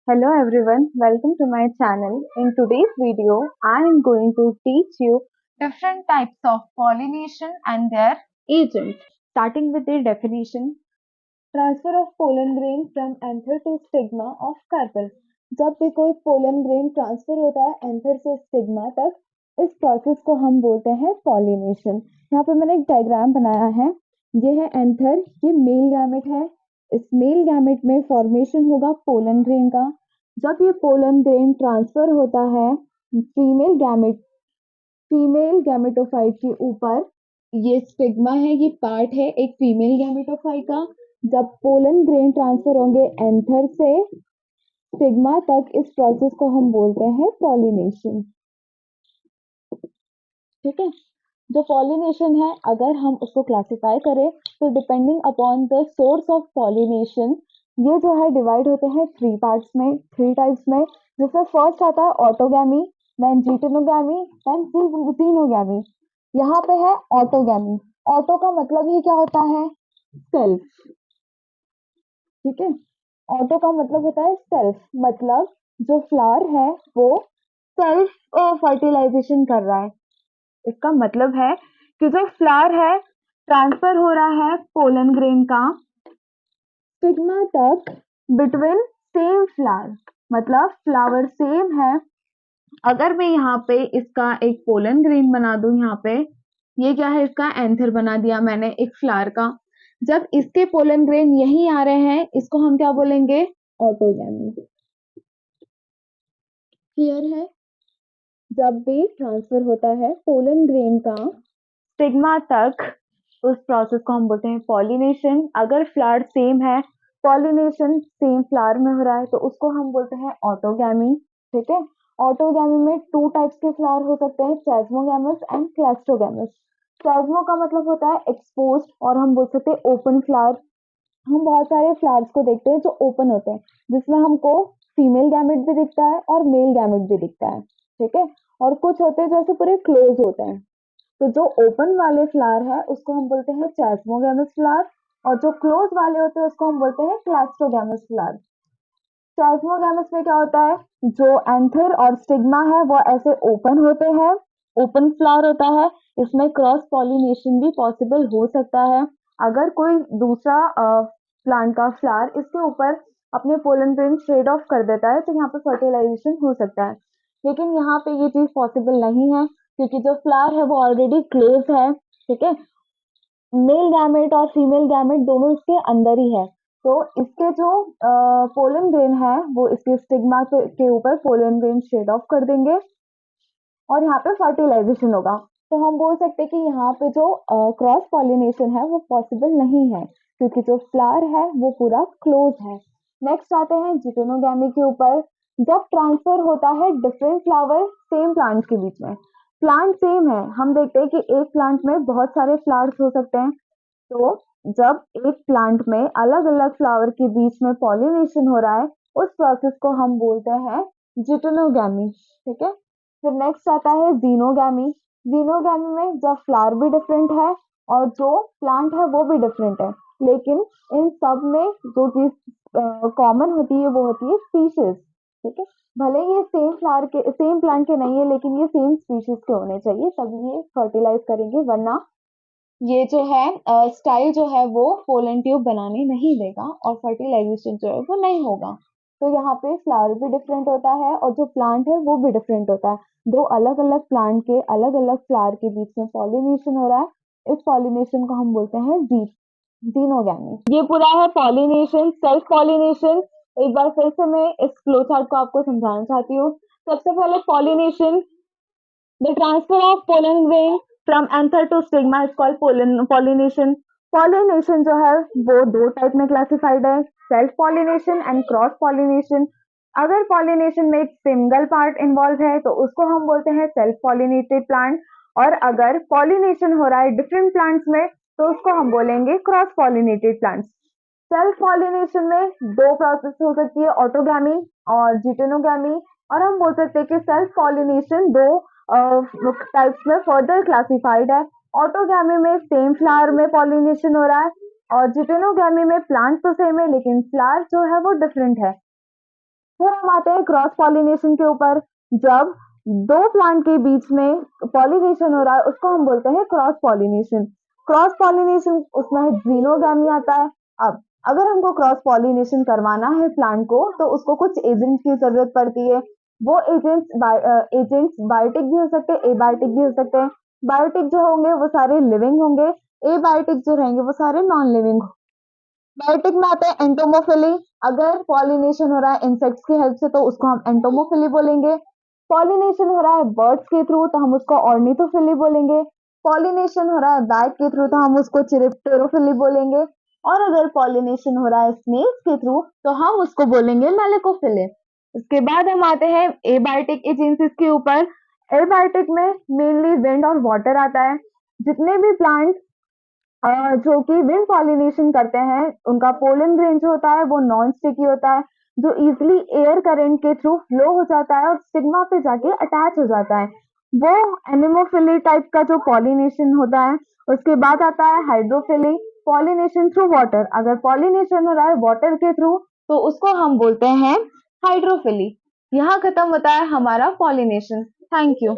Hello everyone, welcome to my channel. In today's video, I am going to teach you different types of pollination and their agents. Starting with the definition, transfer of pollen grain from anther to stigma of carpel. जब भी कोई pollen grain transfer होता है anther से stigma तक, इस process को हम बोलते हैं पॉलिनेशन। यहाँ पे मैंने एक डायग्राम बनाया है। ये है एंथर, ये मेल गैमेट है। इस मेल गैमेट में फॉर्मेशन होगा पोलन ग्रेन का। जब ये पोलन ग्रेन ट्रांसफर होता है फीमेल गैमेटोफाइट के ऊपर, ये स्टिग्मा है, ये पार्ट है एक फीमेल गैमेटोफाइट का। जब पोलन ग्रेन ट्रांसफर होंगे एंथर से स्टिग्मा तक, इस प्रोसेस को हम बोलते हैं पॉलिनेशन। ठीक है, जो पॉलिनेशन है अगर हम उसको क्लासिफाई करें तो depending upon the source of pollination, ये जो है डिवाइड होते हैं थ्री टाइप्स में, जिसमें फर्स्ट आता है ऑटोगैमी, देन जीटेनोगैमी, देन जीनोगैमी। यहाँ पे है ऑटोगैमी। ऑटो का मतलब ही क्या होता है? सेल्फ। ठीक है, ऑटो का मतलब होता है सेल्फ, मतलब जो फ्लावर है वो सेल्फ फर्टिलाइजेशन कर रहा है। इसका मतलब है कि जो फ्लावर है ट्रांसफर हो रहा है पोलन ग्रेन का स्टिग्मा तक बिटवीन सेम फ्लावर, मतलब फ्लावर सेम है। अगर मैं यहाँ पे इसका एक पोलन ग्रेन बना दूं, यहाँ पे ये क्या है, इसका एंथर बना दिया मैंने एक फ्लावर का। जब इसके पोलन ग्रेन यहीं आ रहे हैं, इसको हम क्या बोलेंगे? ऑटोगैमी। क्लियर है? जब भी ट्रांसफर होता है पोलन ग्रेन का स्टिग्मा तक, उस प्रोसेस को हम बोलते हैं पॉलिनेशन। अगर फ्लावर सेम है, पॉलिनेशन सेम फ्लावर में हो रहा है, तो उसको हम बोलते हैं ऑटोगैमी। ठीक है, ऑटोगैमी में टू टाइप्स के फ्लावर हो सकते हैं, चेस्मोगैमस एंड क्लैस्ट्रोगैमस। चेस्मो का मतलब होता है एक्सपोज्ड, और हम बोल सकते हैं ओपन फ्लावर। हम बहुत सारे फ्लावर्स को देखते हैं जो ओपन होते हैं, जिसमें हमको फीमेल गैमेट भी दिखता है और मेल गैमेट भी दिखता है। ठीक है, और कुछ होते हैं जैसे पूरे क्लोज होते हैं। तो जो ओपन वाले फ्लावर है उसको हम बोलते हैं चेस्मोगैमस फ्लावर, और जो क्लोज वाले होते हैं उसको हम बोलते हैं क्लैस्ट्रोगैमस फ्लावर। चेस्मोगैमस में क्या होता है, जो एंथर और स्टिग्मा है वो ऐसे ओपन होते हैं, ओपन फ्लावर होता है। इसमें क्रॉस पॉलिनेशन भी पॉसिबल हो सकता है। अगर कोई दूसरा प्लांट का फ्लावर इसके ऊपर अपने पोलन ग्रेन शेड ऑफ कर देता है, तो यहाँ पे फर्टिलाइजेशन हो सकता है। लेकिन यहाँ पे ये चीज पॉसिबल नहीं है, क्योंकि जो फ्लावर है वो ऑलरेडी क्लोज है। ठीक है, मेल गैमेट और फीमेल गैमेट दोनों इसके अंदर ही है। तो इसके जो पोलन ग्रेन है वो इसके स्टिग्मा के ऊपर पोलन ग्रेन शेड ऑफ कर देंगे, और यहाँ पे फर्टिलाइजेशन होगा। तो हम बोल सकते हैं कि यहाँ पे जो क्रॉस पॉलिनेशन है वो पॉसिबल नहीं है, क्योंकि जो फ्लावर है वो पूरा क्लोज है। नेक्स्ट आते हैं जिटेनोगैमी के ऊपर। जब ट्रांसफर होता है डिफरेंट फ्लावर सेम प्लांट के बीच में, प्लांट सेम है, हम देखते हैं कि एक प्लांट में बहुत सारे फ्लावर्स हो सकते हैं। तो जब एक प्लांट में अलग अलग फ्लावर के बीच में पॉलिनेशन हो रहा है, उस प्रोसेस को हम बोलते हैं जिटेनोगैमी। ठीक है, फिर नेक्स्ट आता है जीनोगैमी। जीनोगैमी में जब फ्लावर भी डिफरेंट है और जो प्लांट है वो भी डिफरेंट है, लेकिन इन सब में जो चीज कॉमन होती है वो होती है स्पीशीज। ठीक है, भले ये सेम प्लांट के नहीं है, लेकिन ये सेम स्पीशीज के होने चाहिए, तभी ये फर्टिलाइज करेंगे, वरना ये जो है स्टाइल जो है वो पोलन ट्यूब बनाने नहीं देगा और फर्टिलाइजेशन जो है वो नहीं होगा। तो यहाँ पे फ्लावर भी डिफरेंट होता है और जो प्लांट है वो भी डिफरेंट होता है। दो अलग अलग प्लांट के अलग अलग फ्लावर के बीच में पॉलिनेशन हो रहा है, इस पॉलिनेशन को हम बोलते हैं जीनोगैमी। ये पूरा है पॉलिनेशन, सेल्फ पॉलिनेशन। एक बार फिर से मैं इस फ्लो चार्ट को आपको समझाना चाहती हूँ। सबसे पहले pollination, the transfer of pollen grain from anther to stigma is called pollination. Pollination जो है वो दो टाइप में क्लासिफाइड है, self pollination and cross pollination. अगर पॉलिनेशन में एक सिंगल पार्ट इन्वॉल्व है तो उसको हम बोलते हैं सेल्फ पॉलिनेटेड प्लांट, और अगर पॉलिनेशन हो रहा है डिफरेंट प्लांट्स में तो उसको हम बोलेंगे cross pollinated plants. Self pollination में दो प्रोसेस हो सकती है, ऑटोगैमी और जिटेनोगैमी। और हम बोल सकते हैं कि सेल्फ पॉलिनेशन दो टाइप्स में फर्दर क्लासिफाइड है। ऑटोगैमी में सेम फ्लावर में पॉलिनेशन हो रहा है, और जिटेनोगैमी में प्लांट तो सेम है लेकिन फ्लावर जो है वो डिफरेंट है। थोड़ा हम आते हैं क्रॉस पॉलिनेशन के ऊपर। जब दो प्लांट के बीच में पॉलिनेशन हो रहा है उसको हम बोलते हैं क्रॉस पॉलिनेशन। क्रॉस पॉलिनेशन उसमें जीनोगामी आता है। अब अगर हमको क्रॉस पॉलिनेशन करवाना है प्लांट को तो उसको कुछ एजेंट की जरूरत पड़ती है। वो एजेंट्स बायोटिक भी हो सकते हैं, एबायोटिक भी हो सकते हैं। बायोटिक जो होंगे वो सारे लिविंग होंगे, एबायोटिक जो रहेंगे वो सारे नॉन लिविंग। बायोटिक में आता है एंटोमोफिली। अगर पॉलिनेशन हो रहा है इंसेक्ट्स की हेल्प से तो उसको हम एंटोमोफिली बोलेंगे। पॉलिनेशन हो रहा है बर्ड्स के थ्रू तो हम उसको ऑर्निथोफिली बोलेंगे। पॉलिनेशन हो रहा है बैट के थ्रू तो हम उसको चिरप्टेरोफिली बोलेंगे। और अगर पॉलिनेशन हो रहा है स्नेल्स के थ्रू तो हम उसको बोलेंगे मेलेकोफिली। उसके बाद हम आते हैं एबायोटिक एजेंसीज के ऊपर। एबायोटिक में मेनली विंड और वाटर आता है। जितने भी प्लांट जो कि विंड पॉलिनेशन करते हैं उनका पोलन ग्रेन जो होता है वो नॉन स्टिकी होता है, जो इजिली एयर करंट के थ्रू फ्लो हो जाता है और स्टिग्मा पे जाके अटैच हो जाता है। वो एनिमोफिली टाइप का जो पॉलिनेशन होता है। उसके बाद आता है हाइड्रोफिली, पॉलिनेशन थ्रू वाटर। अगर पॉलिनेशन हो रहा है वाटर के थ्रू तो उसको हम बोलते हैं हाइड्रोफिली। यहाँ खत्म होता है हमारा पॉलिनेशन। Thank you.